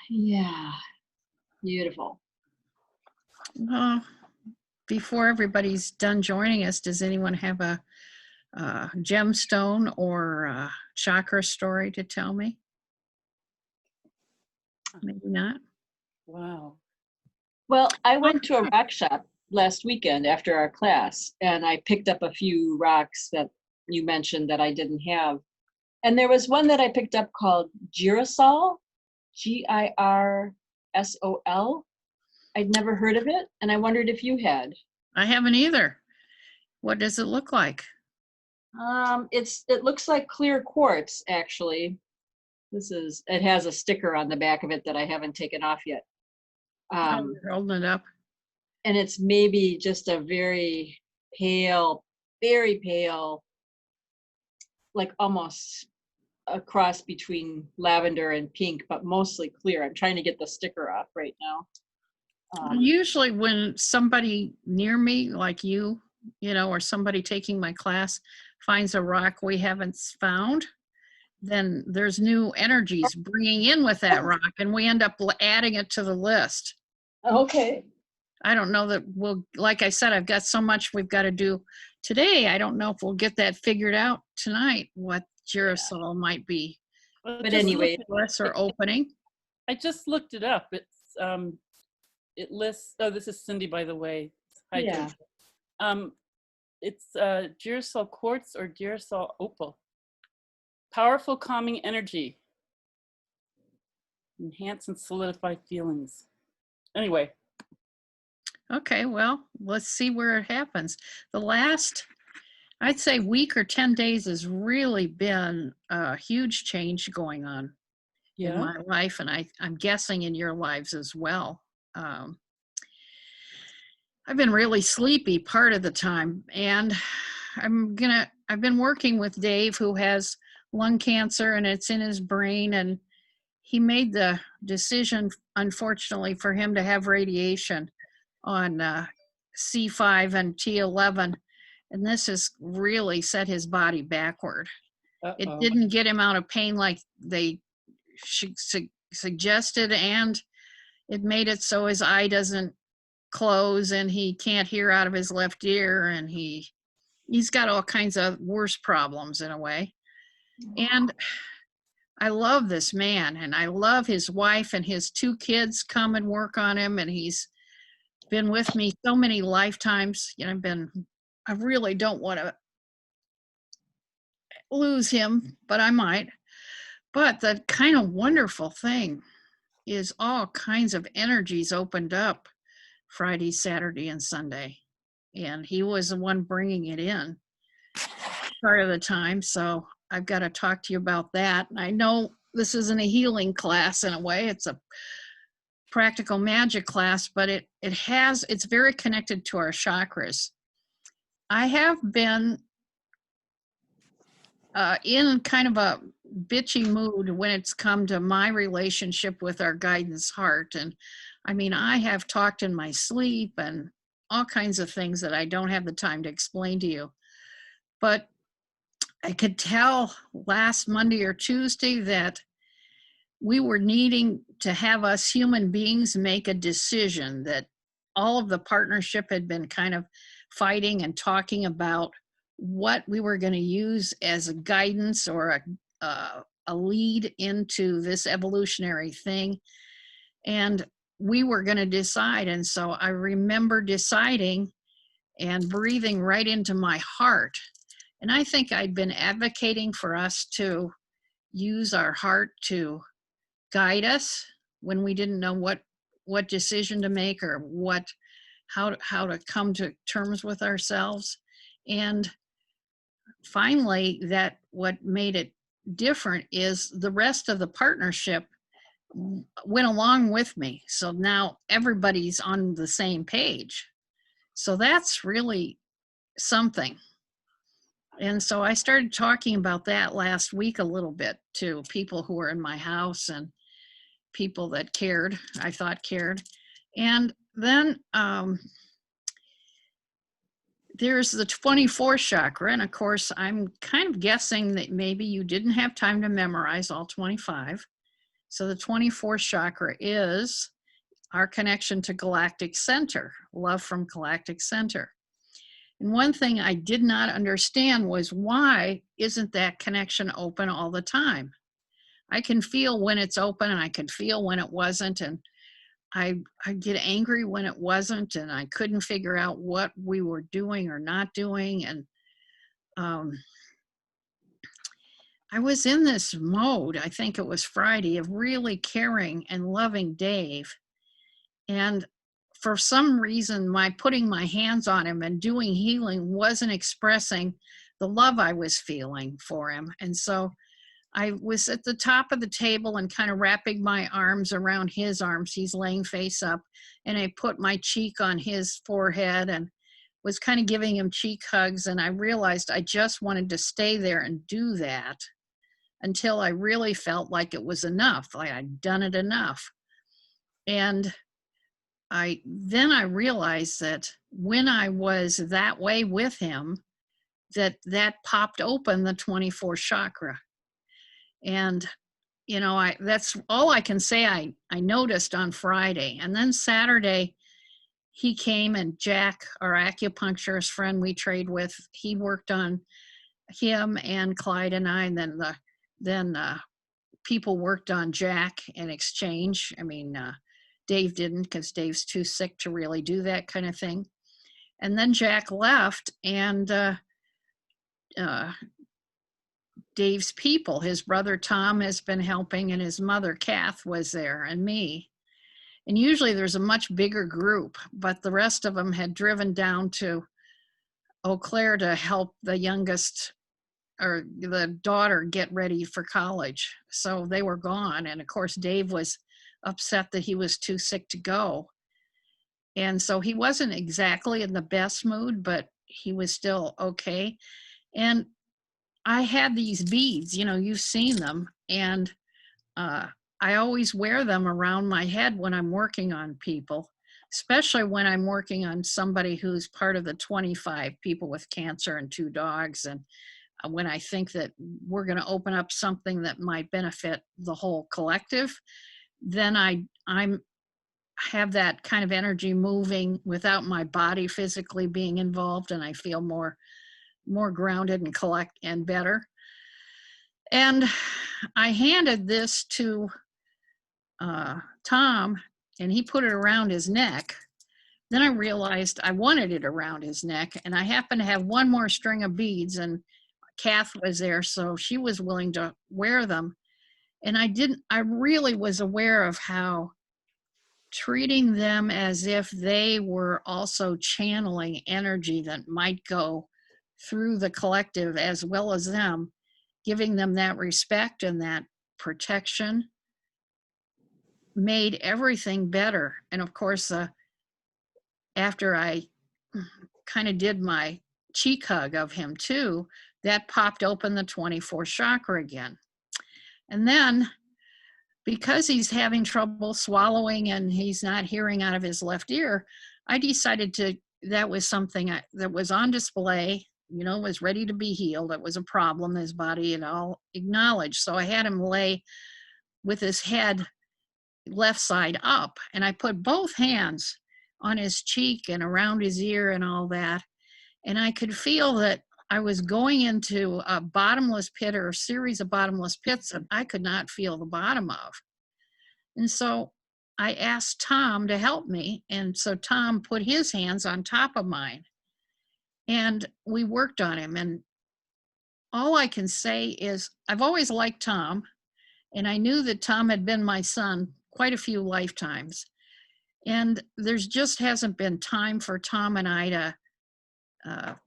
Yeah, beautiful. Well, before everybody's done joining us, does anyone have a gemstone or a chakra story to tell me? Maybe not. Wow. Well, I went to a rock shop last weekend after our class, and I picked up a few rocks that you mentioned that I didn't have. And there was one that I picked up called Girasol, Girsol. I'd never heard of it, and I wondered if you had. I haven't either. What does it look like? It looks like clear quartz, actually. It has a sticker on the back of it that I haven't taken off yet. Oh, you're holding it up. And it's maybe just a very pale, like almost a cross between lavender and pink, but mostly clear. I'm trying to get the sticker off right now. Usually when somebody near me, like you know, or somebody taking my class finds a rock we haven't found, then there's new energies bringing in with that rock, and we end up adding it to the list. Okay. I don't know that we'll, like I said, I've got so much we've got to do today. I don't know if we'll get that figured out tonight, what Girasol might be. But anyway, Or opening. I just looked it up. It lists, oh, this is Cindy, by the way. Hi, yeah. Cindy. It's Girasol quartz or Girasol opal. Powerful calming energy. Enhance and solidify feelings. Anyway. Okay, well, let's see where it happens. The last, I'd say, week or 10 days has really been a huge change going on in my life, and I'm guessing in your lives as well. I've been really sleepy part of the time, and I've been working with Dave, who has lung cancer and it's in his brain, and he made the decision, unfortunately, for him to have radiation on C5 and T11, and this has really set his body backward. It didn't get him out of pain like they suggested, and it made it so his eye doesn't close and he can't hear out of his left ear, and he's got all kinds of worse problems in a way. And I love this man, and I love his wife, and his 2 kids come and work on him, and he's been with me so many lifetimes. You know, I really don't want to lose him, but I might. But the kind of wonderful thing is all kinds of energies opened up Friday, Saturday, and Sunday. And he was the one bringing it in part of the time. So I've got to talk to you about that. And I know this isn't a healing class in a way, it's a practical magic class, but it's very connected to our chakras. I have been in kind of a bitchy mood when it's come to my relationship with our guidance heart. And I mean, I have talked in my sleep and all kinds of things that I don't have the time to explain to you. But I could tell last Monday or Tuesday that we were needing to have us human beings make a decision, that all of the partnership had been kind of fighting and talking about what we were going to use as a guidance or a lead into this evolutionary thing. And we were going to decide. And so I remember deciding and breathing right into my heart. And I think I'd been advocating for us to use our heart to guide us when we didn't know what decision to make or how to come to terms with ourselves. And finally, that what made it different is the rest of the partnership went along with me. So now everybody's on the same page. So that's really something. And so I started talking about that last week a little bit to people who were in my house and people that I thought cared. And then there's the 24th chakra. And of course, I'm kind of guessing that maybe you didn't have time to memorize all 25. So the 24th chakra is our connection to galactic center, love from galactic center. And one thing I did not understand was, why isn't that connection open all the time? I can feel when it's open and I could feel when it wasn't. And I get angry when it wasn't, and I couldn't figure out what we were doing or not doing. And I was in this mode, I think it was Friday, of really caring and loving Dave. And for some reason, my putting my hands on him and doing healing wasn't expressing the love I was feeling for him. And so I was at the top of the table and kind of wrapping my arms around his arms. He's laying face up, and I put my cheek on his forehead and was kind of giving him cheek hugs. And I realized I just wanted to stay there and do that until I really felt like it was enough, like I'd done it enough. And then I realized that when I was that way with him, that popped open the 24th chakra. And, you know, that's all I can say I noticed on Friday. And then Saturday, he came, and Jack, our acupuncturist friend we trade with, he worked on him and Clyde and I, and then people worked on Jack in exchange. I mean, Dave didn't, because Dave's too sick to really do that kind of thing. And then Jack left, and Dave's people, his brother Tom has been helping, and his mother Kath was there, and me. And usually there's a much bigger group, but the rest of them had driven down to Eau Claire to help the youngest, or the daughter, get ready for college. So they were gone. And of course, Dave was upset that he was too sick to go. And so he wasn't exactly in the best mood, but he was still okay. And I had these beads, you know, you've seen them, and I always wear them around my head when I'm working on people, especially when I'm working on somebody who's part of the 25 people with cancer and 2 dogs. And when I think that we're going to open up something that might benefit the whole collective, then I have that kind of energy moving without my body physically being involved, and I feel more grounded and collect and better. And I handed this to Tom, and he put it around his neck. Then I realized I wanted it around his neck, and I happened to have one more string of beads, and Kath was there, so she was willing to wear them. And I really was aware of how treating them as if they were also channeling energy that might go through the collective as well as them, giving them that respect and that protection, made everything better. And of course, after I kind of did my cheek hug of him too, that popped open the 24th chakra again. And then, because he's having trouble swallowing and he's not hearing out of his left ear, I decided that was something that was on display, you know, was ready to be healed. It was a problem his body had all acknowledged. So I had him lay with his head left side up, and I put both hands on his cheek and around his ear and all that. And I could feel that I was going into a bottomless pit, or a series of bottomless pits that I could not feel the bottom of. And so I asked Tom to help me. And so Tom put his hands on top of mine, and we worked on him. And all I can say is I've always liked Tom, and I knew that Tom had been my son quite a few lifetimes. And there's just hasn't been time for Tom and I to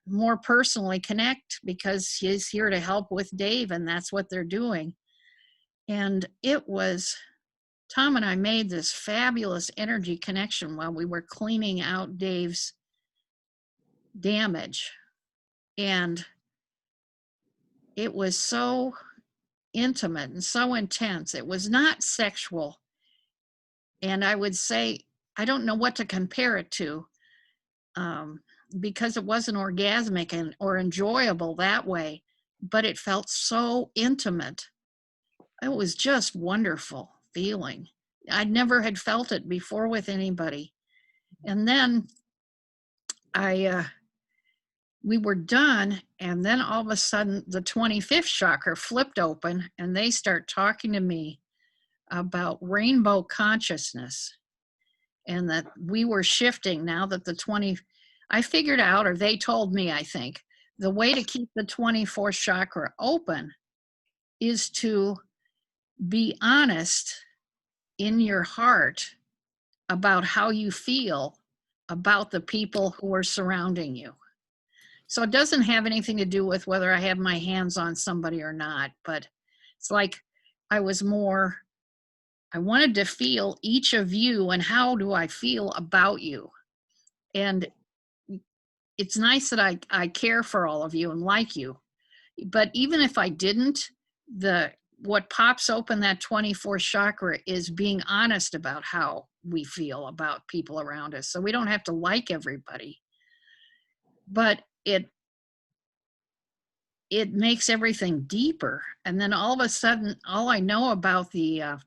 more personally connect, because he's here to help with Dave, and that's what they're doing. And Tom and I made this fabulous energy connection while we were cleaning out Dave's damage. And it was so intimate and so intense. It was not sexual. And I would say, I don't know what to compare it to, because it wasn't orgasmic or enjoyable that way, but it felt so intimate. it was just wonderful feeling. I never had felt it before with anybody. And then we were done, and then all of a sudden the 25th chakra flipped open and they start talking to me about rainbow consciousness, and that we were shifting now that I figured out, or they told me, I think, the way to keep the 24th chakra open is to be honest in your heart about how you feel about the people who are surrounding you. So it doesn't have anything to do with whether I have my hands on somebody or not, but it's like I wanted to feel each of you and how do I feel about you. And it's nice that I care for all of you and like you. But even if I didn't, what pops open that 24th chakra is being honest about how we feel about people around us. So we don't have to like everybody, but it makes everything deeper. And then all of a sudden, all I know about the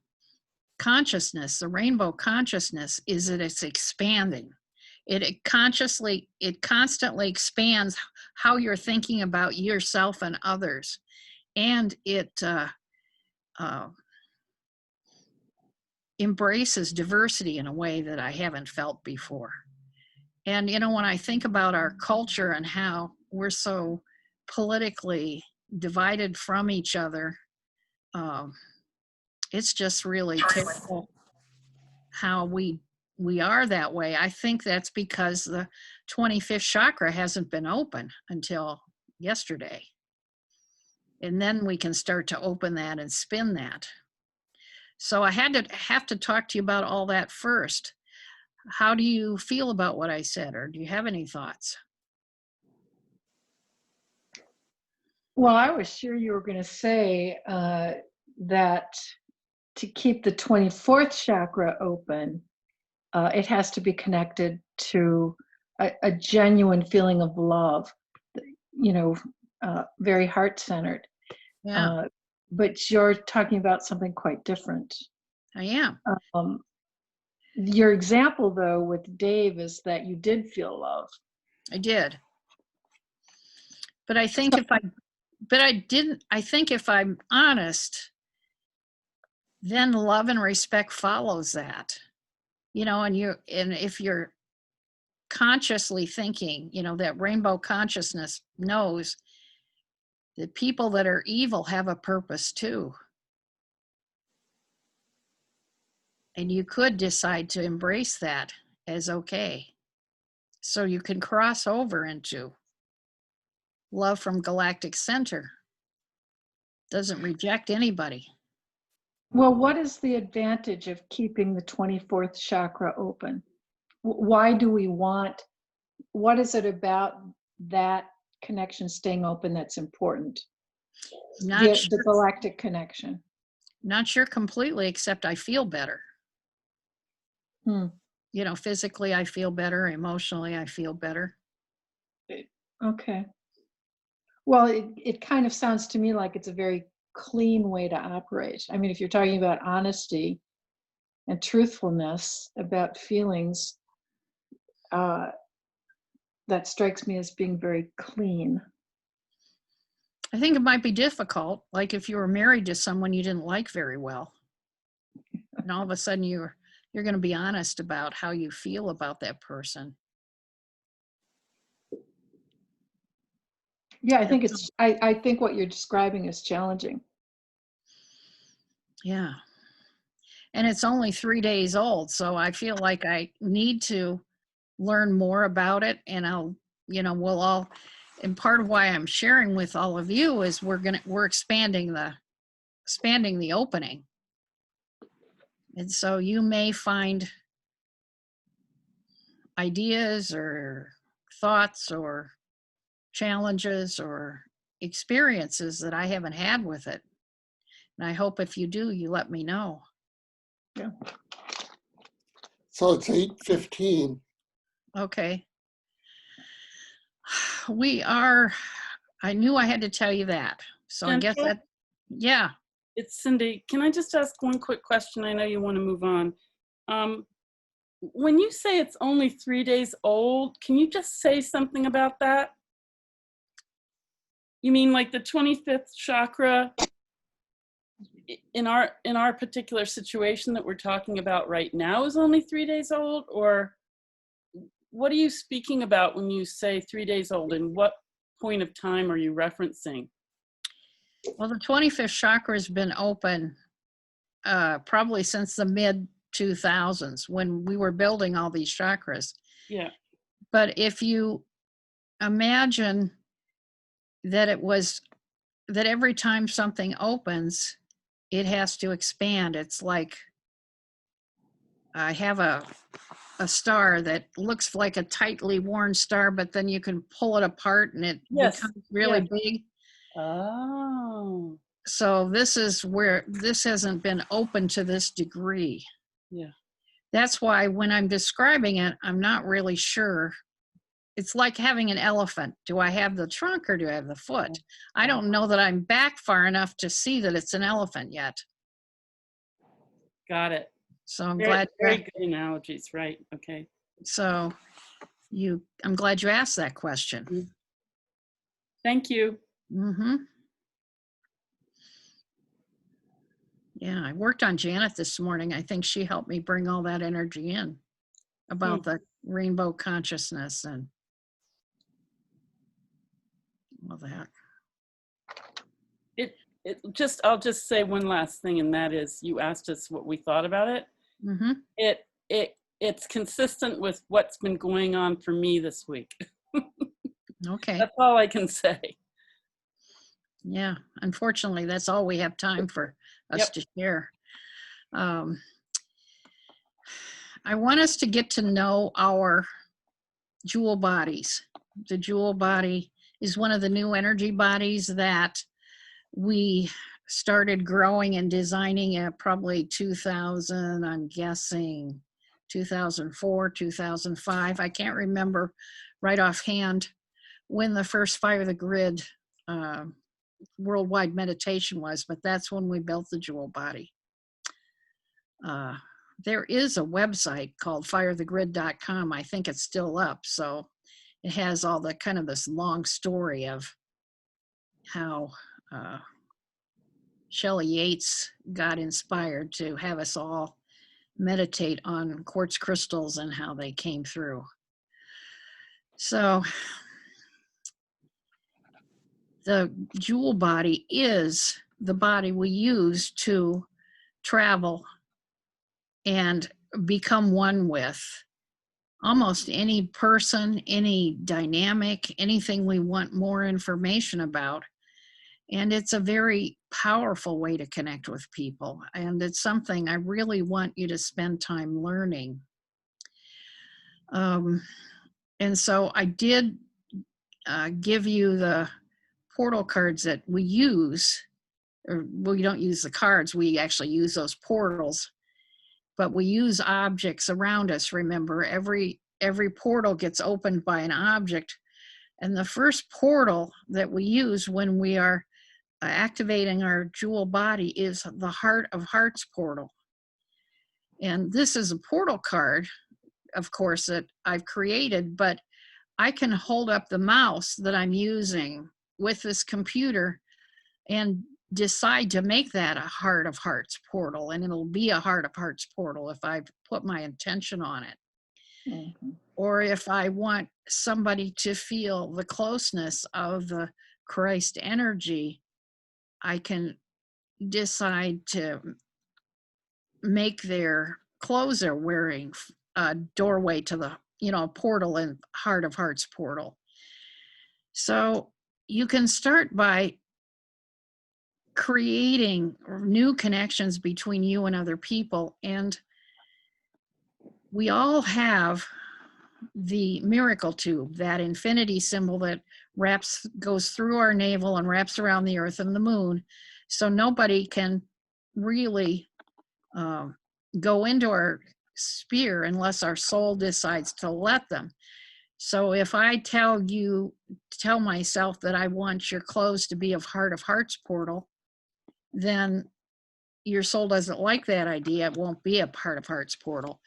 consciousness, the rainbow consciousness, is that it's expanding. It constantly expands how you're thinking about yourself and others. And it embraces diversity in a way that I haven't felt before. And, when I think about our culture and how we're so politically divided from each other, it's just really terrible how we are that way. I think that's because the 25th chakra hasn't been open until yesterday. And then we can start to open that and spin that. So I have to talk to you about all that first. How do you feel about what I said, or do you have any thoughts? Well, I was sure you were going to say that to keep the 24th chakra open, it has to be connected to a genuine feeling of love, very heart-centered. Yeah, But you're talking about something quite different. I am. Your example, though, with Dave is that you did feel love. I did. But I think I think if I'm honest, then love and respect follows that. And if you're consciously thinking, that rainbow consciousness knows that people that are evil have a purpose too. And you could decide to embrace that as okay. So you can cross over into love from Galactic Center. Doesn't reject anybody. Well, what is the advantage of keeping the 24th chakra open? Why do we want, what is it about that connection staying open that's important? The galactic connection. Not sure completely, except I feel better. Physically I feel better, emotionally I feel better. Okay. Well, it kind of sounds to me like it's a very clean way to operate. I mean, if you're talking about honesty and truthfulness about feelings, that strikes me as being very clean. I think it might be difficult, like if you were married to someone you didn't like very well, and all of a sudden you're going to be honest about how you feel about that person. Yeah, I think what you're describing is challenging. Yeah. And it's only 3 days old, so I feel like I need to learn more about it, and and part of why I'm sharing with all of you is we're expanding the opening. And so you may find ideas or thoughts or challenges or experiences that I haven't had with it. And I hope if you do, you let me know. Yeah. So it's 8:15. Okay. I knew I had to tell you that. So I guess Jennifer? yeah. It's Cindy. Can I just ask one quick question? I know you want to move on. When you say it's only 3 days old, can you just say something about that? You mean like the 25th chakra in our particular situation that we're talking about right now is only 3 days old? Or what are you speaking about when you say 3 days old, and what point of time are you referencing? Well, the 25th chakra has been open probably since the mid 2000s when we were building all these chakras. Yeah. But if you imagine that that every time something opens, it has to expand. It's like I have a star that looks like a tightly worn star, but then you can pull it apart and it Yes. becomes really Yeah. big. Oh. So this is where this hasn't been open to this degree. Yeah. That's why when I'm describing it, I'm not really sure. It's like having an elephant. Do I have the trunk or do I have the foot? I don't know that I'm back far enough to see that it's an elephant yet. Got it. So I'm Very, glad. very good analogies. Right. Okay. So I'm glad you asked that question. Thank you. Mm-hmm. Yeah, I worked on Janet this morning. I think she helped me bring all that energy in about the rainbow consciousness and all that. I'll just say one last thing, and that is, you asked us what we thought about it. Mm-hmm. It's consistent with what's been going on for me this week. Okay. That's all I can say. Yeah, unfortunately, that's all we have time for us Yep. to share. I want us to get to know our jewel bodies. The jewel body is one of the new energy bodies that we started growing and designing at probably 2000, I'm guessing 2004, 2005. I can't remember right offhand when the first Fire the Grid worldwide meditation was, but that's when we built the jewel body. There is a website called firethegrid.com. I think it's still up. So it has all the kind of this long story of how Shelley Yates got inspired to have us all meditate on quartz crystals and how they came through. So the jewel body is the body we use to travel and become one with almost any person, any dynamic, anything we want more information about. And it's a very powerful way to connect with people. And it's something I really want you to spend time learning. And so I did give you the portal cards that we use. Or we don't use the cards, we actually use those portals. But we use objects around us. Remember, every portal gets opened by an object. And the first portal that we use when we are activating our jewel body is the Heart of Hearts portal. And this is a portal card, of course, that I've created, but I can hold up the mouse that I'm using with this computer and decide to make that a Heart of Hearts portal, and it'll be a Heart of Hearts portal if I put my intention on it. Mhm. Or if I want somebody to feel the closeness of the Christ energy, I can decide to make their clothes they're wearing a doorway to the, portal and Heart of Hearts portal. So you can start by creating new connections between you and other people. And we all have the miracle tube, that infinity symbol that goes through our navel and wraps around the earth and the moon. So nobody can really go into our sphere unless our soul decides to let them. So if I tell myself that I want your clothes to be of Heart of Hearts portal, then your soul doesn't like that idea, it won't be a Heart of Hearts portal.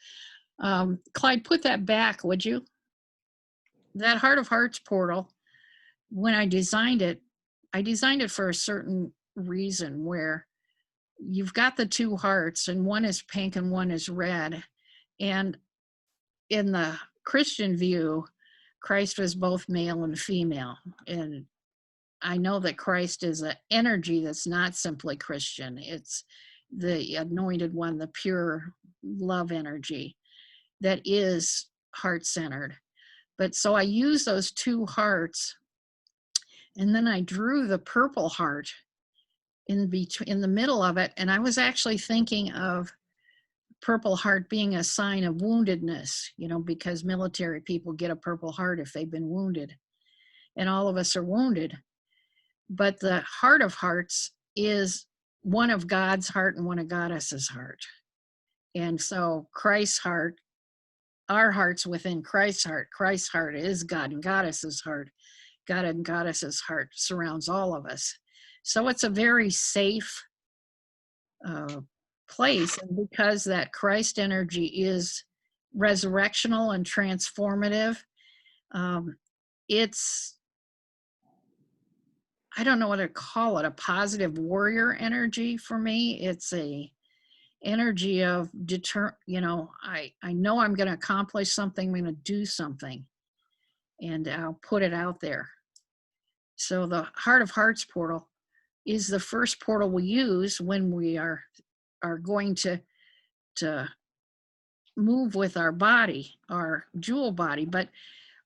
Clyde, put that back, would you? That Heart of Hearts portal, when I designed it for a certain reason where you've got the two hearts and one is pink and one is red. And in the Christian view, Christ was both male and female. And I know that Christ is an energy that's not simply Christian. It's the anointed one, the pure love energy that is heart-centered. But so I use those two hearts, and then I drew the purple heart in the middle of it. And I was actually thinking of Purple Heart being a sign of woundedness, you know, because military people get a Purple Heart if they've been wounded. And all of us are wounded. But the Heart of Hearts is one of God's heart and one of Goddess's heart. And so Christ's heart, our hearts within Christ's heart is God and Goddess's heart. God and Goddess's heart surrounds all of us. So it's a very safe place. And because that Christ energy is resurrectional and transformative, it's, I don't know what to call it, a positive warrior energy for me. It's a energy of I know I'm going to accomplish something, I'm going to do something, and I'll put it out there. So the Heart of Hearts portal is the first portal we use when we are going to move with our body, our jewel body. But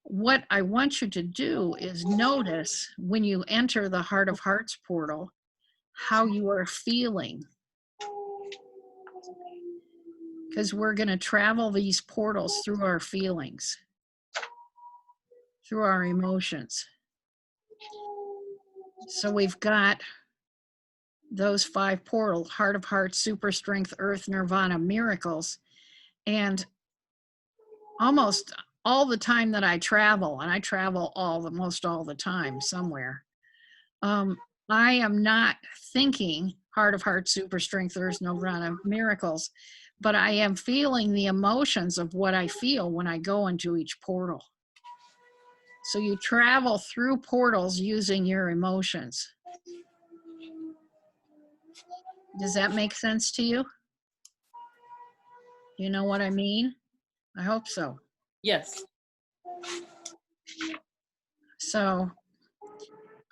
what I want you to do is notice when you enter the Heart of Hearts portal, how you are feeling. Because we're going to travel these portals through our feelings, through our emotions. So we've got those 5 portals: Heart of Hearts, Super Strength, Earth, Nirvana, Miracles. And almost all the time that I travel, and I travel almost all the time somewhere, I am not thinking Heart of Hearts, Super Strength, Earth, Nirvana, Miracles, but I am feeling the emotions of what I feel when I go into each portal. So you travel through portals using your emotions. Does that make sense to you? You know what I mean? I hope so. Yes. So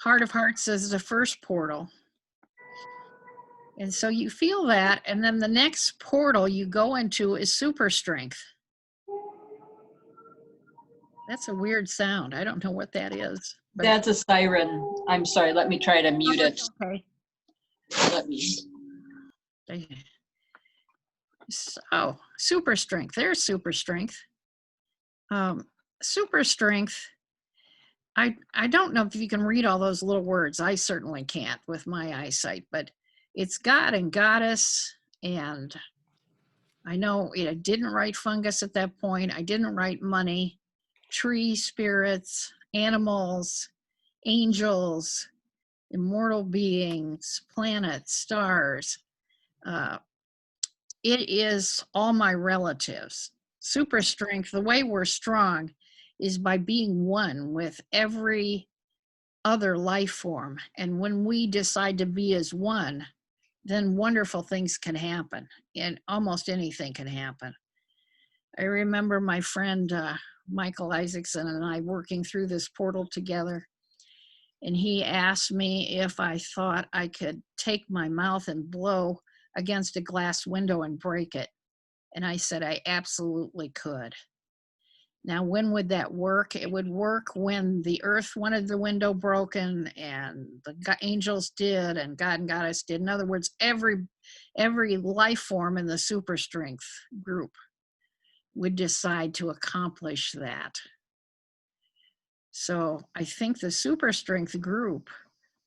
Heart of Hearts is the first portal. And so you feel that, and then the next portal you go into is Super Strength. That's a weird sound. I don't know what that is. But That's a siren. I'm sorry, let me try to mute it. okay. Let me. So Super Strength, there's Super Strength. Super Strength, I don't know if you can read all those little words. I certainly can't with my eyesight, but it's God and Goddess. And I know I didn't write fungus at that point. I didn't write money, tree spirits, animals, angels, immortal beings, planets, stars. It is all my relatives. Super Strength, the way we're strong is by being one with every other life form. And when we decide to be as one, then wonderful things can happen, and almost anything can happen. I remember my friend Michael Isaacson and I working through this portal together, and he asked me if I thought I could take my mouth and blow against a glass window and break it. And I said I absolutely could. Now, when would that work? It would work when the earth wanted the window broken, and the angels did, and God and Goddess did. In other words, every life form in the Super Strength group would decide to accomplish that. So I think the Super Strength group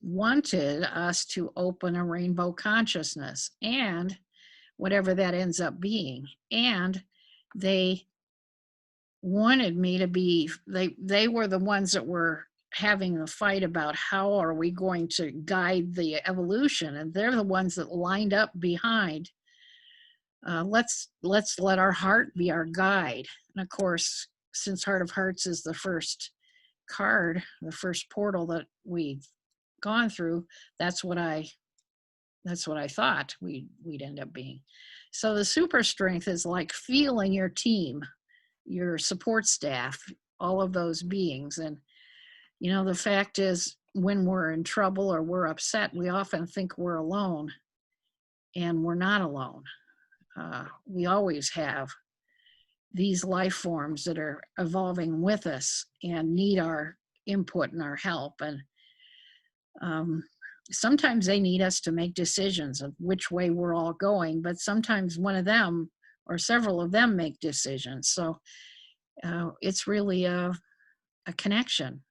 wanted us to open a rainbow consciousness, and whatever that ends up being. And they wanted me to be, they were the ones that were having the fight about how are we going to guide the evolution, and they're the ones that lined up behind. Let's let our heart be our guide. And of course, since Heart of Hearts is the first card, the first portal that we've gone through, that's what I thought we'd end up being. So the super strength is like feeling your team, your support staff, all of those beings. And you know, the fact is, when we're in trouble or we're upset, we often think we're alone, and we're not alone. We always have these life forms that are evolving with us and need our input and our help. And sometimes they need us to make decisions of which way we're all going, but sometimes one of them or several of them make decisions. So it's really a connection.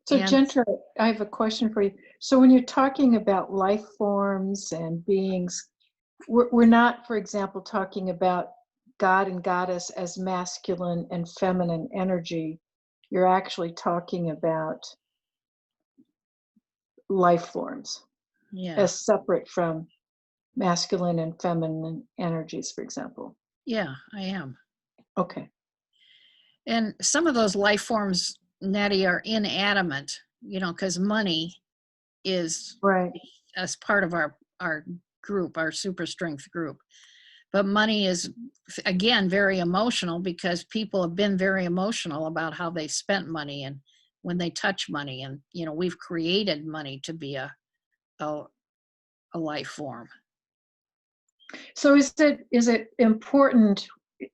So And- Jennifer, I have a question for you. So when you're talking about life forms and beings, we're not, for example, talking about God and Goddess as masculine and feminine energy. You're actually talking about life forms Yeah, as separate from masculine and feminine energies, for example. yeah, I am. Okay. And some of those life forms, Nettie, are inanimate, you know, because money is Right. as part of our group, our super strength group. But money is, again, very emotional, because people have been very emotional about how they spent money and when they touch money. And, you know, we've created money to be a life form. So is it important,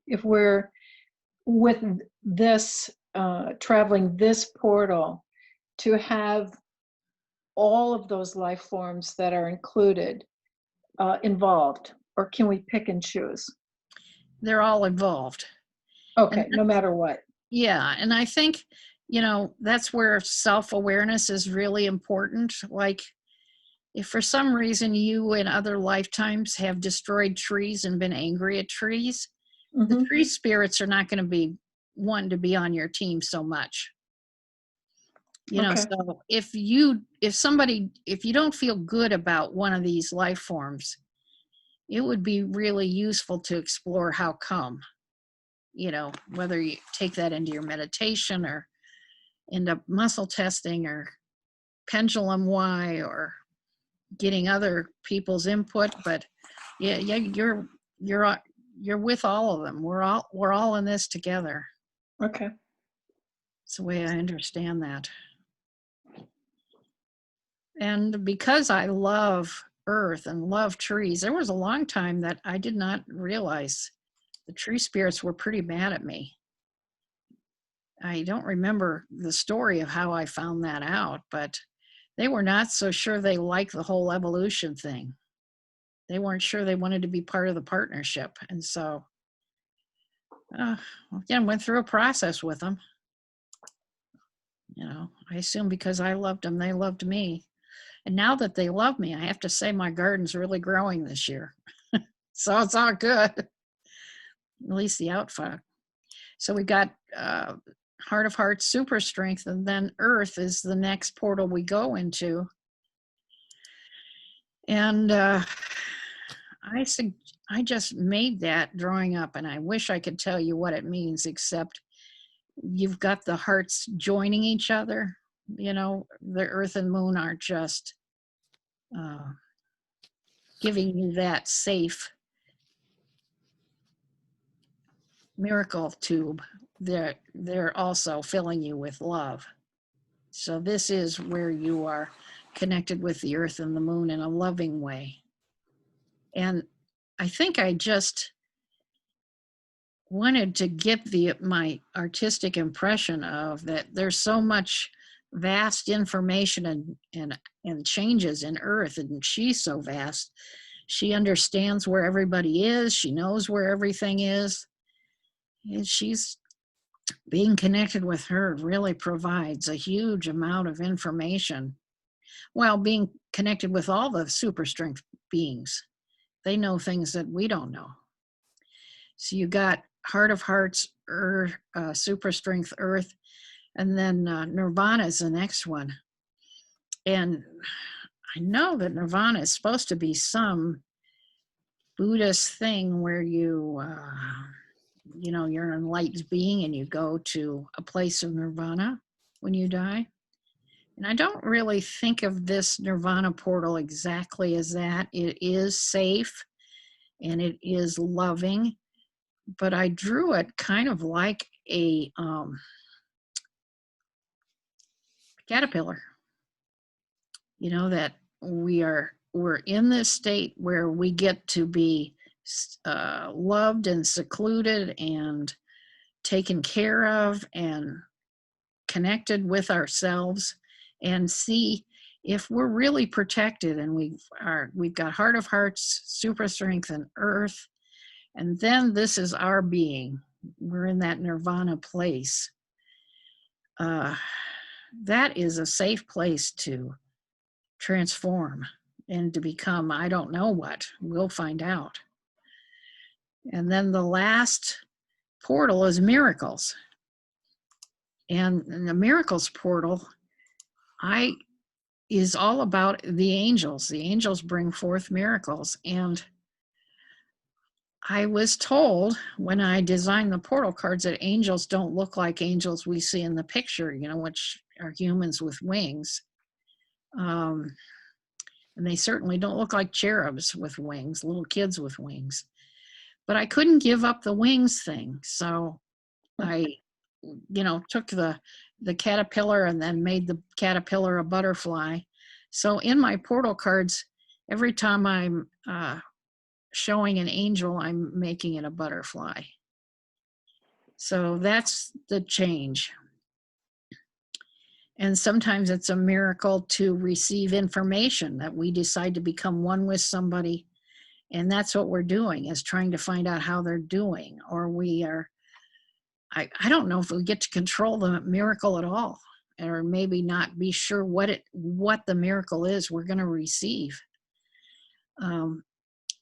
if we're with this traveling this portal, to have all of those life forms that are included involved, or can we pick and choose? They're all involved. Okay, no matter what. Yeah, and I think, you know, that's where self-awareness is really important. Like, if for some reason you in other lifetimes have destroyed trees and been angry at trees, the Mhm. tree spirits are not going to be wanting to be on your team so much. You know, Okay. so if you don't feel good about one of these life forms, it would be really useful to explore how come. You know, whether you take that into your meditation or end up muscle testing or pendulum Y or getting other people's input. But yeah, you're with all of them. We're all in this together. Okay. It's the way I understand that. And because I love earth and love trees, there was a long time that I did not realize the tree spirits were pretty mad at me. I don't remember the story of how I found that out, but they were not so sure they liked the whole evolution thing. They weren't sure they wanted to be part of the partnership. And so, again, went through a process with them. You know, I assume because I loved them, they loved me. And now that they love me, I have to say my garden's really growing this year. So it's all good, at least the outfit. So we got Heart of Hearts, super strength, and then Earth is the next portal we go into. And I just made that drawing up, and I wish I could tell you what it means, except you've got the hearts joining each other. You know, the Earth and Moon aren't just giving you that safe miracle tube. They're also filling you with love. So this is where you are connected with the Earth and the Moon in a loving way. And I think I just wanted to get my artistic impression of that there's so much vast information and changes in Earth, and she's so vast. She understands where everybody is. She knows where everything is. And she's being connected with her really provides a huge amount of information. While being connected with all the super strength beings, they know things that we don't know. So you got Heart of Hearts, Earth, super strength Earth. And then Nirvana is the next one. And I know that Nirvana is supposed to be some Buddhist thing where you, you're an enlightened being and you go to a place of nirvana when you die. And I don't really think of this nirvana portal exactly as that. It is safe and it is loving, but I drew it kind of like a caterpillar. That we're in this state where we get to be loved and secluded and taken care of and connected with ourselves, and see if we're really protected, and we've got heart of hearts, super strength, and earth, and then this is our being. We're in that nirvana place. That is a safe place to transform and to become I don't know what. We'll find out. And then the last portal is miracles. And the miracles portal is all about the angels. The angels bring forth miracles. And I was told when I designed the portal cards that angels don't look like angels we see in the picture, which are humans with wings. And they certainly don't look like cherubs with wings, little kids with wings. But I couldn't give up the wings thing. So I, took the caterpillar and then made the caterpillar a butterfly. So in my portal cards, every time I'm showing an angel, I'm making it a butterfly. So that's the change. And sometimes it's a miracle to receive information that we decide to become one with somebody. And that's what we're doing, is trying to find out how they're doing. Or we are, I don't know if we get to control the miracle at all, or maybe not be sure what the miracle is we're going to receive.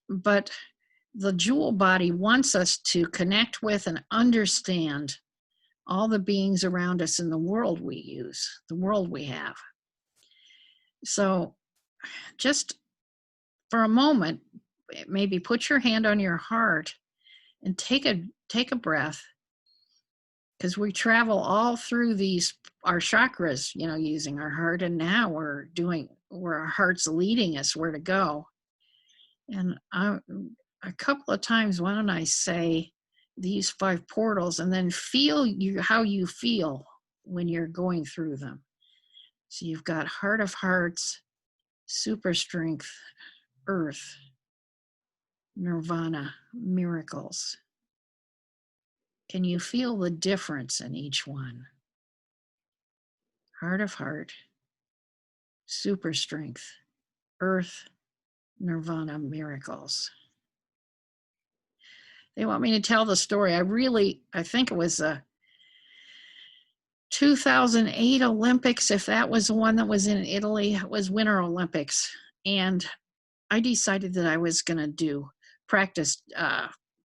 But the jewel body wants us to connect with and understand all the beings around us in the world we use, the world we have. So just for a moment, maybe put your hand on your heart and take a breath, because we travel all through our chakras, using our heart, and now we're doing where our heart's leading us where to go. And a couple of times, why don't I say these 5 portals and then feel how you feel when you're going through them. So you've got heart of hearts, super strength, earth, nirvana, miracles. Can you feel the difference in each one? Heart of heart, super strength, earth, nirvana, miracles. They want me to tell the story. I think it was a 2008 Olympics, if that was the one that was in Italy. It was Winter Olympics. And I decided that I was going to practice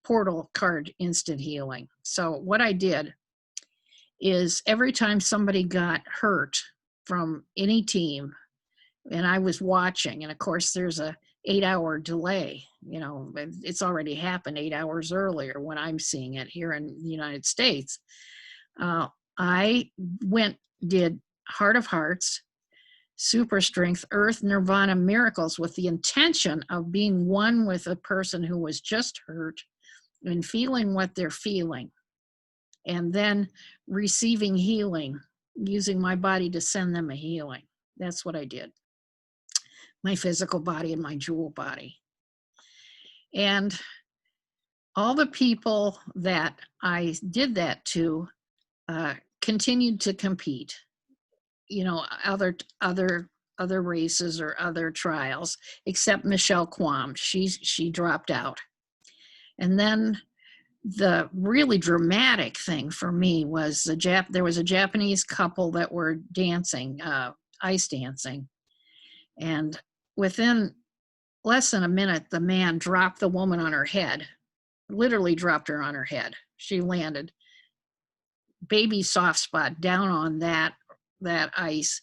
portal card instant healing. So what I did is every time somebody got hurt from any team, and I was watching, and of course there's a 8-hour delay, it's already happened 8 hours earlier when I'm seeing it here in the United States. I did heart of hearts, super strength, earth, nirvana, miracles, with the intention of being one with a person who was just hurt and feeling what they're feeling, and then receiving healing, using my body to send them a healing. That's what I did. My physical body and my jewel body. And all the people that I did that to continued to compete, other races or other trials, except Michelle Kwan. She dropped out. And then the really dramatic thing for me was there was a Japanese couple that were dancing, ice dancing. And within less than a minute, the man dropped the woman on her head, literally dropped her on her head. She landed baby soft spot down on that ice.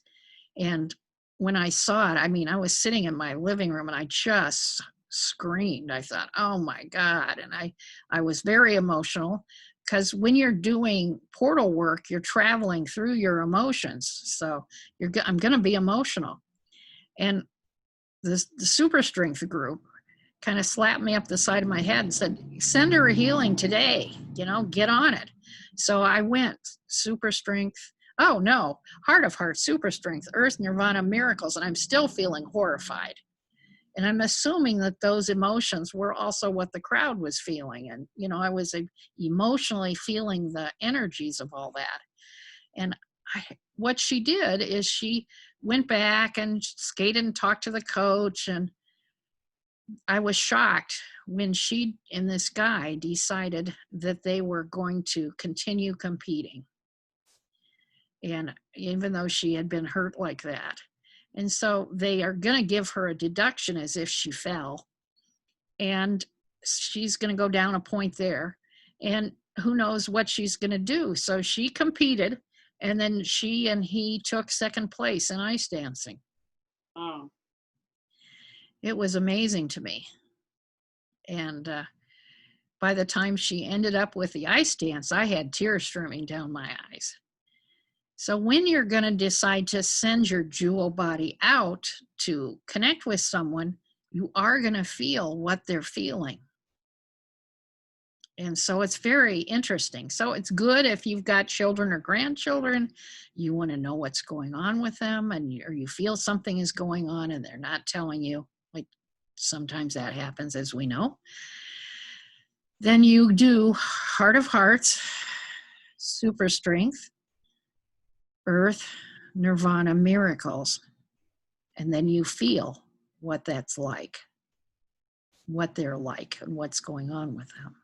And when I saw it, I mean, I was sitting in my living room and I just screamed. I thought, oh my God. And I was very emotional, because when you're doing portal work, you're traveling through your emotions. So I'm going to be emotional. And the super strength group kind of slapped me up the side of my head and said, send her a healing today, get on it. So I went super strength. Oh no, heart of heart, super strength, earth, nirvana, miracles. And I'm still feeling horrified. And I'm assuming that those emotions were also what the crowd was feeling. And, I was emotionally feeling the energies of all that. And what she did is she went back and skated and talked to the coach. And I was shocked when she and this guy decided that they were going to continue competing. And even though she had been hurt like that. And so they are going to give her a deduction as if she fell. And she's going to go down a point there. And who knows what she's going to do. So she competed. And then she and he took second place in ice dancing. Oh, It was amazing to me. And by the time she ended up with the ice dance, I had tears streaming down my eyes. So when you're going to decide to send your jewel body out to connect with someone, you are going to feel what they're feeling. And so it's very interesting. So it's good if you've got children or grandchildren, you want to know what's going on with them, or you feel something is going on and they're not telling you, like sometimes that happens, as we know. Then you do heart of hearts, super strength, earth, nirvana, miracles. And then you feel what that's like, what they're like, and what's going on with them.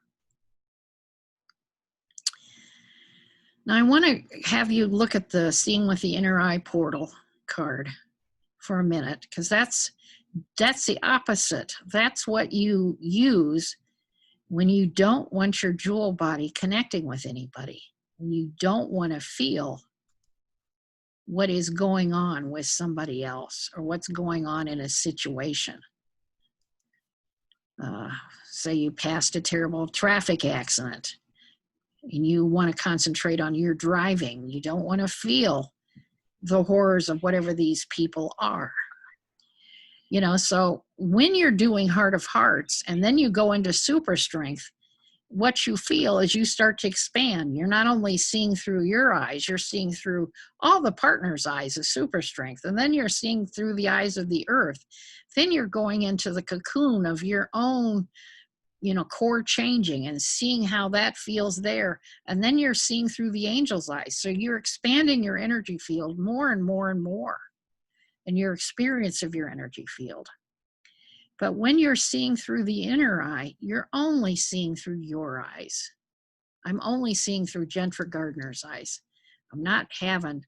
Now I want to have you look at the Seeing with the Inner Eye portal card for a minute, because that's the opposite. That's what you use when you don't want your jewel body connecting with anybody, when you don't want to feel what is going on with somebody else or what's going on in a situation. Say you passed a terrible traffic accident and you want to concentrate on your driving. You don't want to feel the horrors of whatever these people are. So when you're doing Heart of Hearts and then you go into super strength, what you feel is you start to expand. You're not only seeing through your eyes, you're seeing through all the partner's eyes of super strength. And then you're seeing through the eyes of the earth. Then you're going into the cocoon of your own, core changing and seeing how that feels there. And then you're seeing through the angel's eyes. So you're expanding your energy field more and more and more, and your experience of your energy field. But when you're seeing through the inner eye, you're only seeing through your eyes. I'm only seeing through Jennifer Gardner's eyes. I'm not having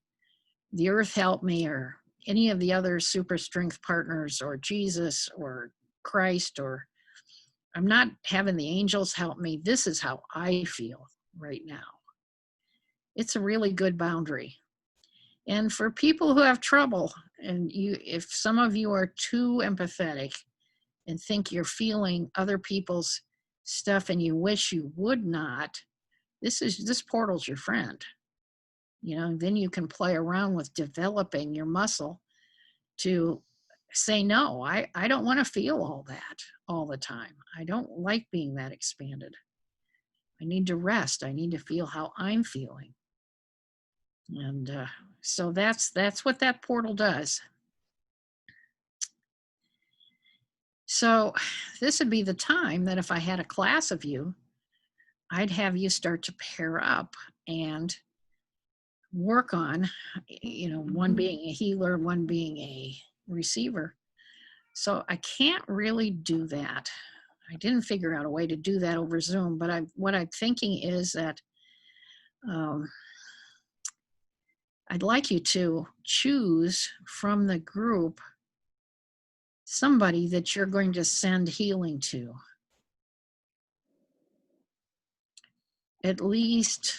the earth help me or any of the other super strength partners or Jesus or Christ, or I'm not having the angels help me. This is how I feel right now. It's a really good boundary. And for people who have trouble, and if some of you are too empathetic and think you're feeling other people's stuff and you wish you would not, this portal's your friend. Then you can play around with developing your muscle to say, no, I don't want to feel all that all the time. I don't like being that expanded. I need to rest. I need to feel how I'm feeling. And so that's what that portal does. So this would be the time that if I had a class of you, I'd have you start to pair up and work on, one being a healer, one being a receiver. So I can't really do that. I didn't figure out a way to do that over Zoom, but what I'm thinking is that I'd like you to choose from the group somebody that you're going to send healing to. At least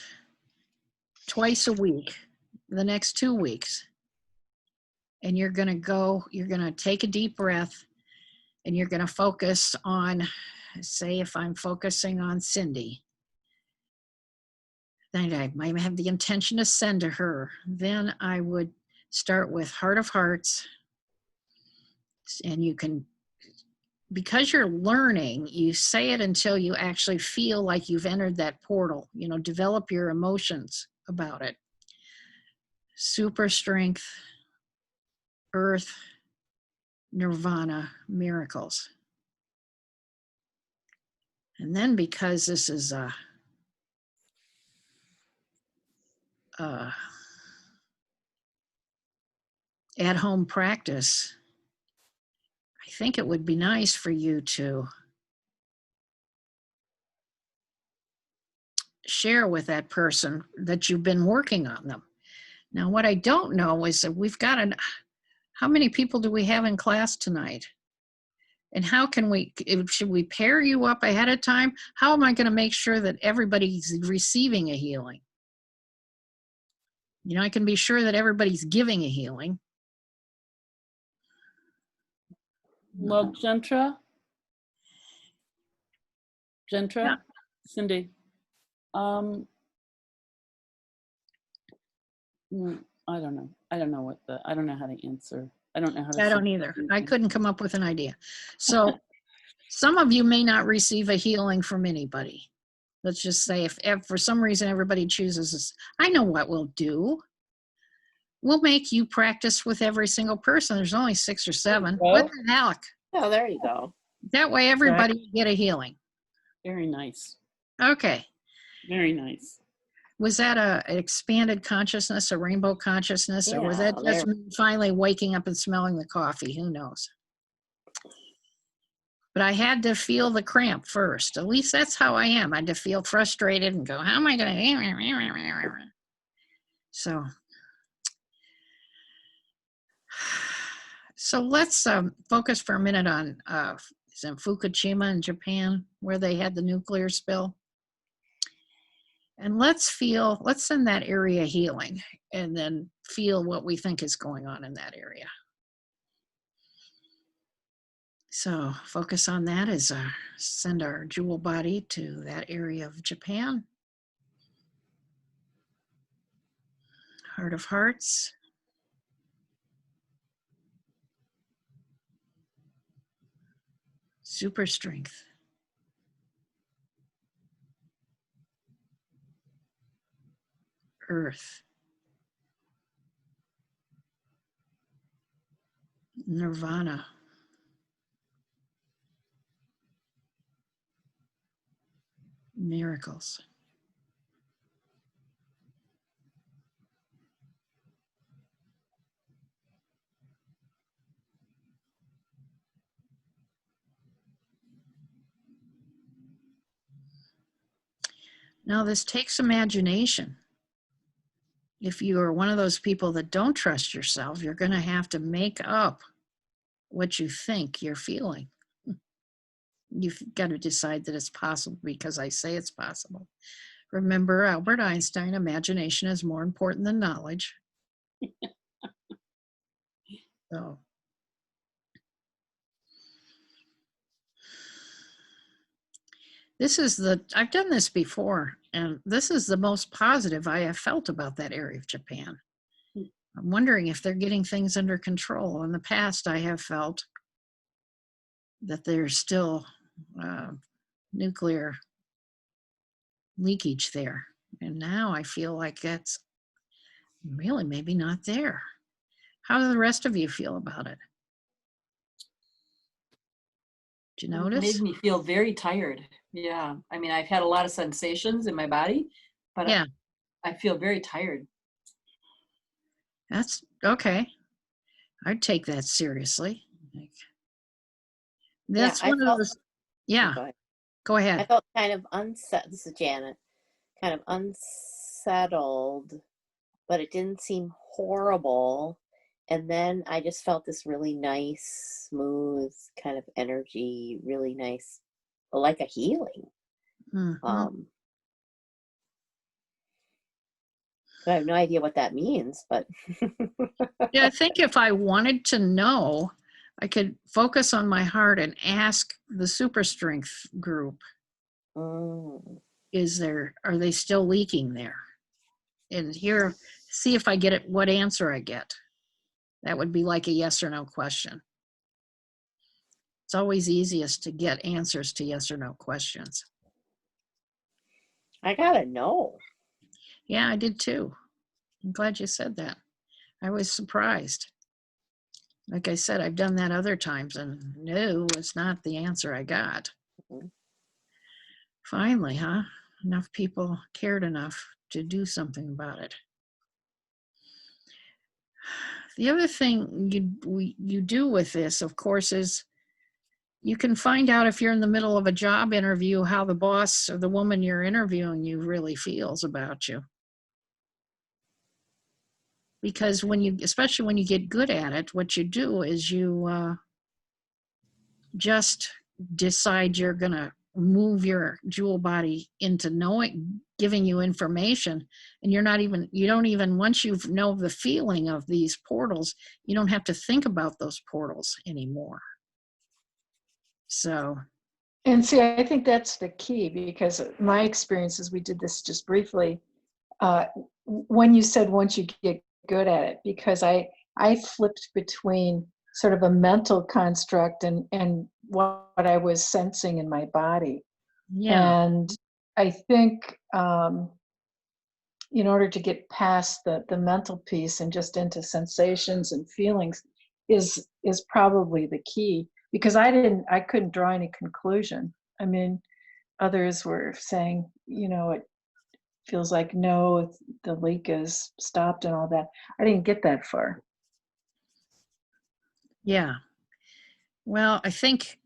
twice a week, the next 2 weeks. And you're going to take a deep breath and you're going to focus on, say, if I'm focusing on Cindy, then I might have the intention to send to her. Then I would start with Heart of Hearts. And you can, because you're learning, you say it until you actually feel like you've entered that portal. Develop your emotions about it. Super strength, earth, nirvana, miracles. And then, because this is a at-home practice, I think it would be nice for you to share with that person that you've been working on them. Now, what I don't know is that how many people do we have in class tonight? And how can should we pair you up ahead of time? How am I going to make sure that everybody's receiving a healing? I can be sure that everybody's giving a healing. Well, Gentra? Yeah. Cindy? I don't know. I don't know how to answer. I don't know how to. I don't either. I couldn't come up with an idea. So some of you may not receive a healing from anybody. Let's just say if for some reason everybody chooses this, I know what we'll do. We'll make you practice with every single person. There's only 6 or 7. What the heck? Oh, there you go. That way everybody will get a healing. Very nice. Okay. Very nice. Was that an expanded consciousness, a rainbow consciousness, or was that Yeah, just me finally waking up and smelling the coffee? Who knows? But I had to feel the cramp first. At least that's how I am. I had to feel frustrated and go, how am I going to? So let's focus for a minute on is in Fukushima in Japan, where they had the nuclear spill. And let's send that area healing and then feel what we think is going on in that area. So focus on that as send our jewel body to that area of Japan. Heart of Hearts. Super strength. Earth. Nirvana. Miracles. Now, this takes imagination. If you are one of those people that don't trust yourself, you're going to have to make up what you think you're feeling. You've got to decide that it's possible because I say it's possible. Remember Albert Einstein, imagination is more important than knowledge. So. I've done this before, and this is the most positive I have felt about that area of Japan. I'm wondering if they're getting things under control. In the past, I have felt that there's still nuclear leakage there. And now I feel like that's really maybe not there. How do the rest of you feel about it? Did you It notice? made me feel very tired. Yeah. I mean, I've had a lot of sensations in my body, but Yeah. I feel very tired. That's okay. I'd take that seriously. That's Yeah, one of those. Yeah, go I ahead. felt kind of unsettled. This is Janet. Kind of unsettled, but it didn't seem horrible. And then I just felt this really nice, smooth kind of energy, really nice, like a healing. Mhm. I have no idea what that means, but Yeah, I think if I wanted to know, I could focus on my heart and ask the super strength group, mm, are they still leaking there? And here, see if I get it, what answer I get. That would be like a yes or no question. It's always easiest to get answers to yes or no questions. I gotta know. Yeah, I did too. I'm glad you said that. I was surprised. Like I said, I've done that other times, and no, it's not the answer I got. Mhm. Finally, huh? Enough people cared enough to do something about it. The other thing you do with this, of course, is you can find out if you're in the middle of a job interview how the boss or the woman you're interviewing you really feels about you. Because especially when you get good at it, what you do is you just decide you're going to move your jewel body into giving you information, and you don't even, once you know the feeling of these portals, you don't have to think about those portals anymore. So, And see, I think that's the key, because my experiences, we did this just briefly, when you said once you get good at it, because I flipped between sort of a mental construct and what I was sensing in my body. yeah, And I think in order to get past the mental piece and just into sensations and feelings is probably the key, because I couldn't draw any conclusion. I mean, others were saying, it feels like no, the leak is stopped and all that. I didn't get that far. yeah. Well, I think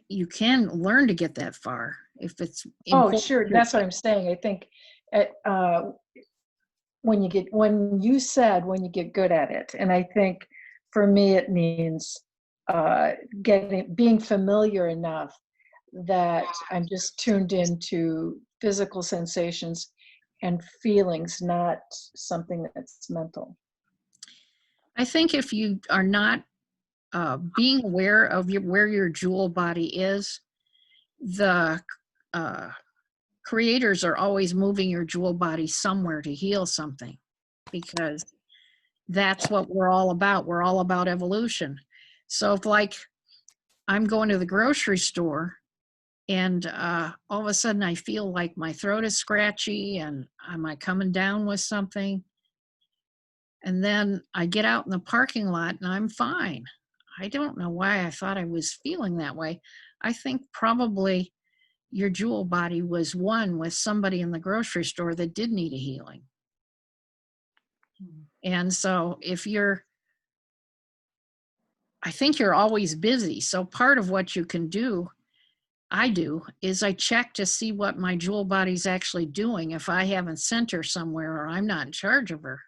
you can learn to get that far if it's Oh, important. sure. That's what I'm saying. I think at, when you said when you get good at it, and I think for me it means being familiar enough that I'm just tuned into physical sensations and feelings, not something that's mental. I think if you are not being aware of where your jewel body is, the uh, creators are always moving your jewel body somewhere to heal something, because that's what we're all about. We're all about evolution. So if, like, I'm going to the grocery store and all of a sudden I feel like my throat is scratchy and am I coming down with something? And then I get out in the parking lot and I'm fine. I don't know why I thought I was feeling that way. I think probably your jewel body was one with somebody in the grocery store that did need a healing. And so I think you're always busy. So part of what you can do, I do, is I check to see what my jewel body's actually doing if I haven't sent her somewhere or I'm not in charge of her.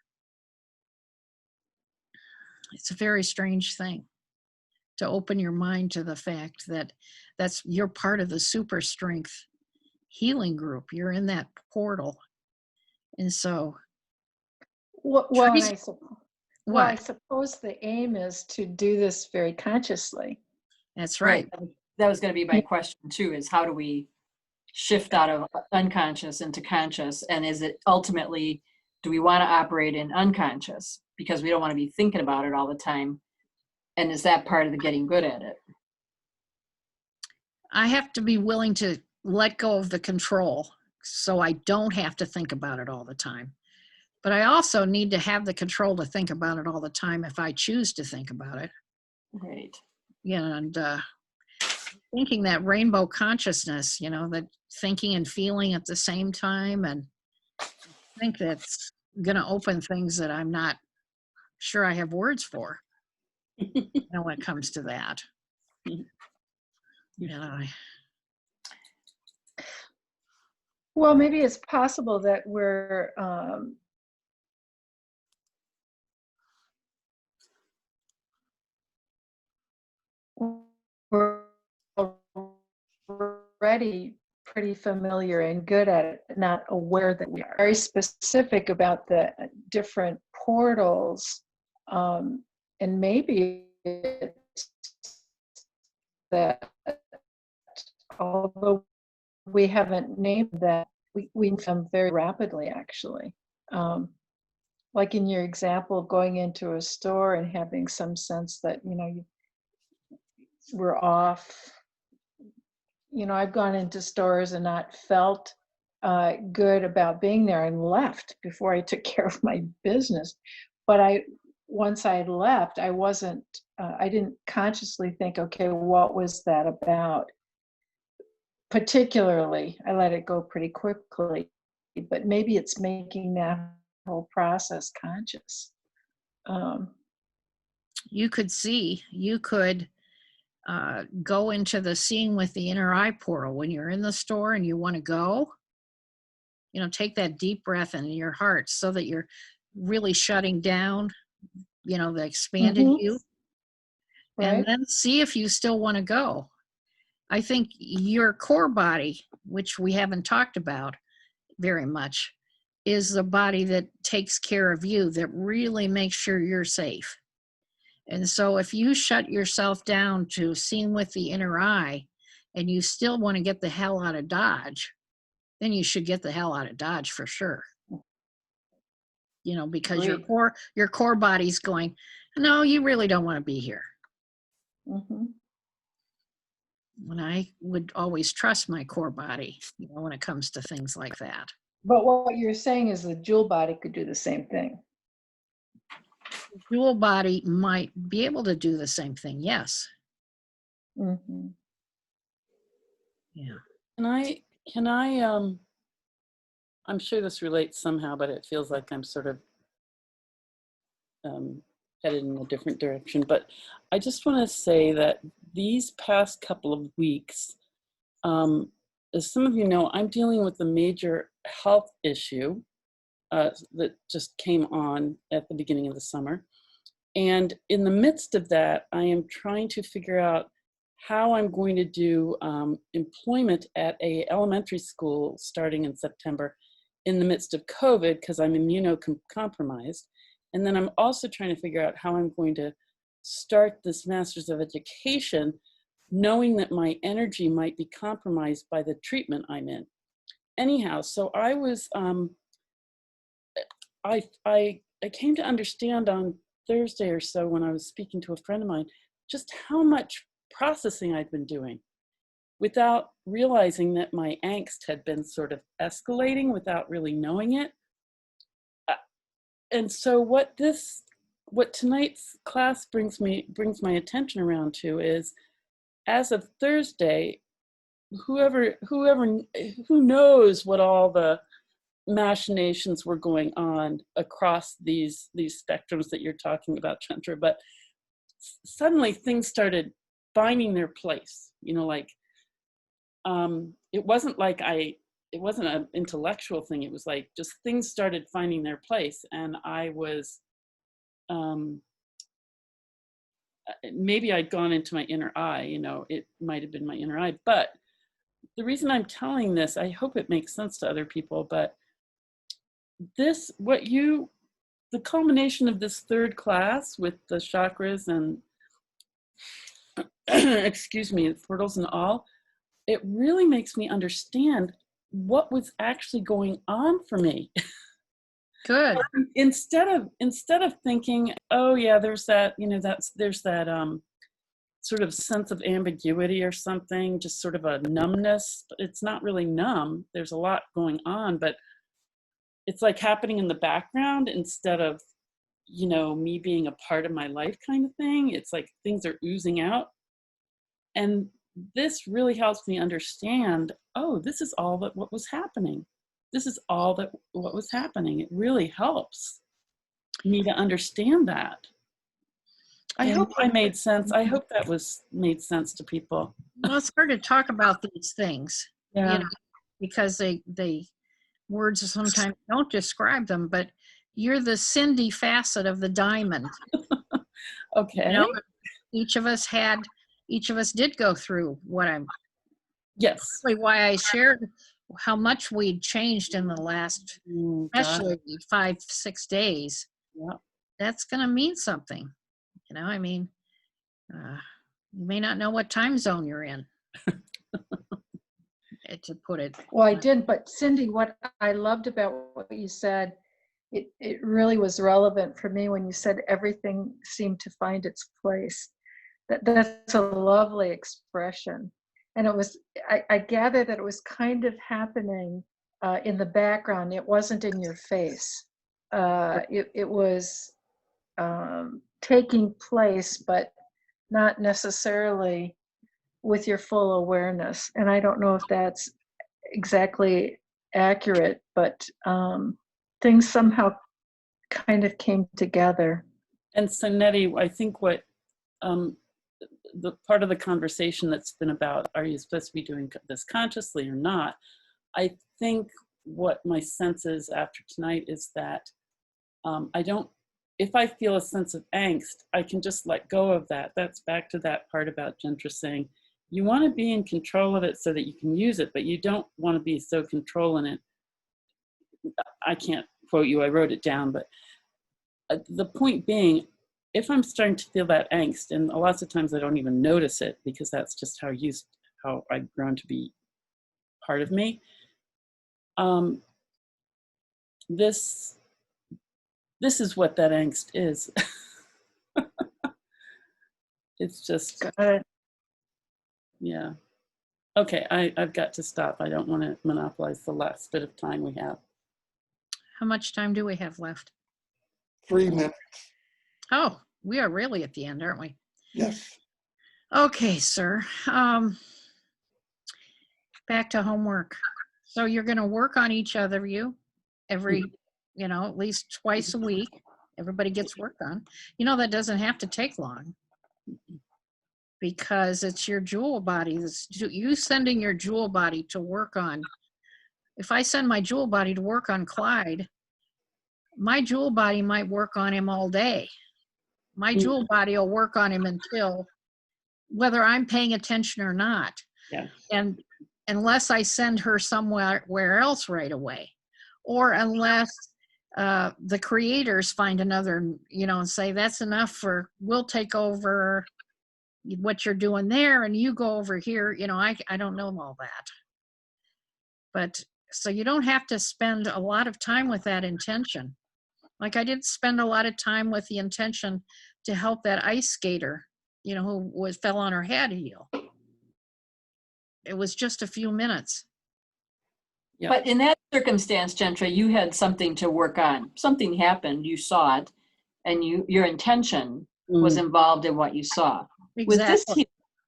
It's a very strange thing to open your mind to the fact that you're part of the super strength healing group. You're in that portal. And so Well, treat I what? suppose the aim is to do this very consciously. That's Right. right. That was going to be my question too, is how do we shift out of unconscious into conscious? And is it ultimately, do we want to operate in unconscious because we don't want to be thinking about it all the time? And is that part of the getting good at it? I have to be willing to let go of the control so I don't have to think about it all the time. But I also need to have the control to think about it all the time if I choose to think about it. Right. And thinking that rainbow consciousness, that thinking and feeling at the same time. And I think that's going to open things that I'm not sure I have words for, when it comes to that. Well, maybe it's possible that we're already pretty familiar and good at it, but not aware that we are. Very specific about the different portals. And maybe it's that although we haven't named that, we come very rapidly, actually. Like in your example of going into a store and having some sense that, we're off. I've gone into stores and not felt good about being there and left before I took care of my business. But once I left, I didn't consciously think, okay, what was that about? Particularly, I let it go pretty quickly, but maybe it's making that whole process conscious. You could go into the seeing with the inner eye portal when you're in the store and you want to go. Take that deep breath in your heart so that you're really shutting down, the expanded you. Right. And then see if you still want to go. I think your core body, which we haven't talked about very much, is the body that takes care of you, that really makes sure you're safe. And so if you shut yourself down to seeing with the inner eye and you still want to get the hell out of Dodge, then you should get the hell out of Dodge for sure. Because your core body's going, no, you really don't want to be here. Mm-hmm. And I would always trust my core body, when it comes to things like that. But what you're saying is the jewel body could do the same thing. Jewel body might be able to do the same thing. Yes. Mm-hmm. Yeah. Can I, I'm sure this relates somehow, but it feels like I'm sort of headed in a different direction. But I just want to say that these past couple of weeks, as some of you know, I'm dealing with a major health issue that just came on at the beginning of the summer. And in the midst of that, I am trying to figure out how I'm going to do employment at a elementary school starting in September in the midst of COVID, because I'm immunocompromised. And then I'm also trying to figure out how I'm going to start this Master's of Education, knowing that my energy might be compromised by the treatment I'm in. Anyhow, so I was, I came to understand on Thursday or so when I was speaking to a friend of mine, just how much processing I'd been doing without realizing that my angst had been sort of escalating without really knowing it. And so what tonight's class brings my attention around to is, as of Thursday, who knows what all the machinations were going on across these spectrums that you're talking about, Chandra, but suddenly things started finding their place. It wasn't an intellectual thing. It was like just things started finding their place, and I was maybe I'd gone into my inner eye. It might have been my inner eye, but the reason I'm telling this, I hope it makes sense to other people, but the culmination of this third class with the chakras and excuse me, portals and all, it really makes me understand what was actually going on for me. Good. Instead of thinking, oh yeah, there's that, there's that sort of sense of ambiguity or something, just sort of a numbness. It's not really numb. There's a lot going on, but it's like happening in the background instead of, me being a part of my life kind of thing. It's like things are oozing out. And this really helps me understand, oh, this is all that what was happening. This is all that what was happening. It really helps me to understand that. I hope I made sense. I hope that made sense to people. Well, it's hard to talk about these things, Yeah. because they words sometimes don't describe them, but you're the Cindy facet of the diamond. Okay. Each of us did go through what I'm Yes. Really why I shared how much we'd changed in the last, Mm, got it. especially 5, 6 days. Yeah. That's going to mean something. You know, I mean, you may not know what time zone you're in, to put it. Well, I didn't, but Cindy, what I loved about what you said, it really was relevant for me when you said everything seemed to find its place. That's a lovely expression. And it was, I gather that it was kind of happening in the background. It wasn't in your face. It was taking place, but not necessarily with your full awareness. And I don't know if that's exactly accurate, but things somehow kind of came together. And so Nettie, I think what the part of the conversation that's been about, are you supposed to be doing this consciously or not? I think what my sense is after tonight is that if I feel a sense of angst, I can just let go of that. That's back to that part about Jentra saying, you want to be in control of it so that you can use it, but you don't want to be so controlling it. I can't quote you, I wrote it down, but the point being, if I'm starting to feel that angst, and lots of times I don't even notice it because that's just how I've grown to be part of me. This is what that angst is. It's just, Got it. yeah. Okay, I've got to stop. I don't want to monopolize the last bit of time we have. How much time do we have left? 3 minutes. Oh, we are really at the end, aren't we? Yes. Okay, sir. Back to homework. So you're going to work on each other, every, at least twice a week. Everybody gets work on. That doesn't have to take long because it's your jewel body. You sending your jewel body to work on. If I send my jewel body to work on Clyde, my jewel body might work on him all day. My jewel body will work on him until whether I'm paying attention or not. Yeah. And unless I send her somewhere else right away, or unless the creators find another, and say, that's enough we'll take over what you're doing there and you go over here. I don't know all that. But so you don't have to spend a lot of time with that intention. Like I didn't spend a lot of time with the intention to help that ice skater, who fell on her head heal. It was just a few minutes. Yeah. But in that circumstance, Jentra, you had something to work on. Something happened, you saw it, and your intention was involved in what you saw. Exactly.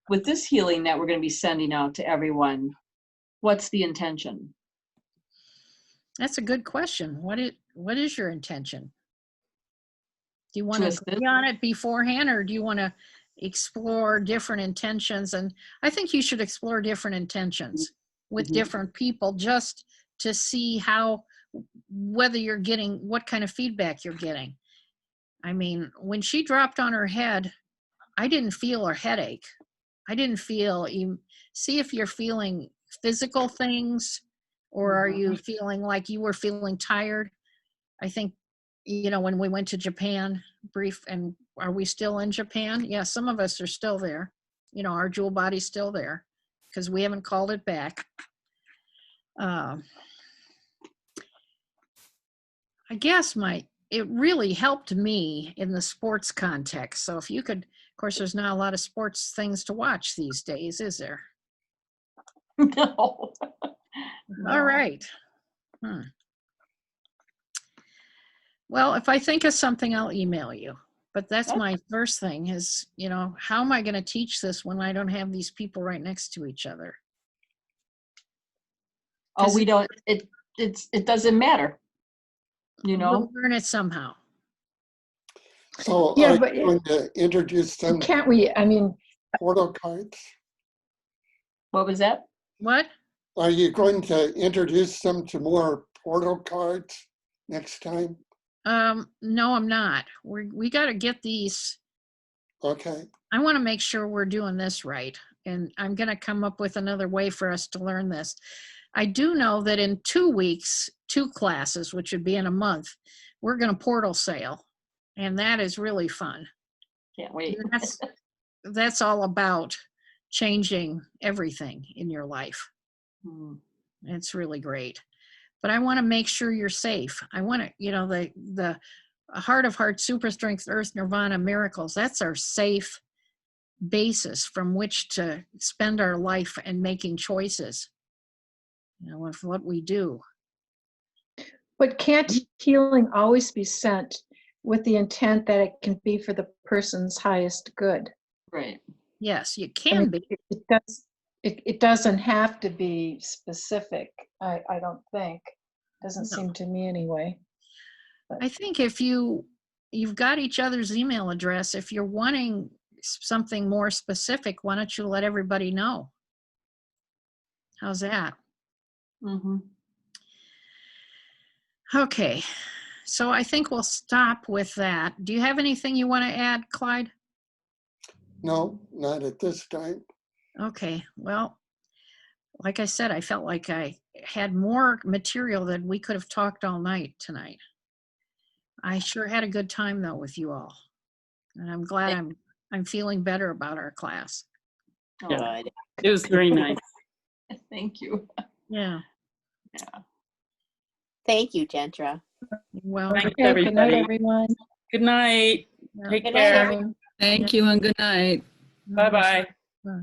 With this healing that we're going to be sending out to everyone, what's the intention? That's a good question. What is your intention? Do you want to be on it beforehand, or do you want to explore different intentions? And I think you should explore different intentions with different people just to see whether you're getting, what kind of feedback you're getting. I mean, when she dropped on her head, I didn't feel her headache. I didn't feel, see if you're feeling physical things, or are you feeling like you were feeling tired? I think, when we went to Japan and are we still in Japan? Yeah, some of us are still there. Our jewel body's still there because we haven't called it back. I guess it really helped me in the sports context. So if you could, of course, there's not a lot of sports things to watch these days, is there? No. All right. Well, if I think of something, I'll email you. But that's my first thing is, how am I going to teach this when I don't have these people right next to each other? Oh, we don't, it doesn't matter. We'll learn it somehow. So Yeah, are but you going to introduce them can't we, portal cards? What was that? What? Are you going to introduce them to more portal cards next time? No, I'm not. We got to get these. Okay. I want to make sure we're doing this right. and I'm going to come up with another way for us to learn this. I do know that in 2 weeks, 2 classes, which would be in a month, we're going to portal sail. And that is really fun. Can't wait. That's all about changing everything in your life. Hmm. It's really great. But I want to make sure you're safe. I want to, you know, the Heart of Heart, Super Strength, Earth, Nirvana, Miracles, that's our safe basis from which to spend our life and making choices, you know, with what we do. But can't healing always be sent with the intent that it can be for the person's highest good? Right. Yes, you I can mean, be. it doesn't have to be specific, I don't think. Doesn't No. seem to me anyway. I think if you've got each other's email address, if you're wanting something more specific, why don't you let everybody know? How's that? Mm-hmm. Okay, so I think we'll stop with that. Do you have anything you want to add, Clyde? No, not at this time. Okay, well, like I said, I felt like I had more material than we could have talked all night tonight. I sure had a good time though with you all. And I'm glad I'm feeling better about our class. Yeah. Good. It was very nice. Thank you. Yeah, Thank you, Gentra. well, Thanks, Okay, good night, everybody. everyone. Good night. yeah. Take Good night, care. everyone. Thank you and good night. Bye-bye. Bye.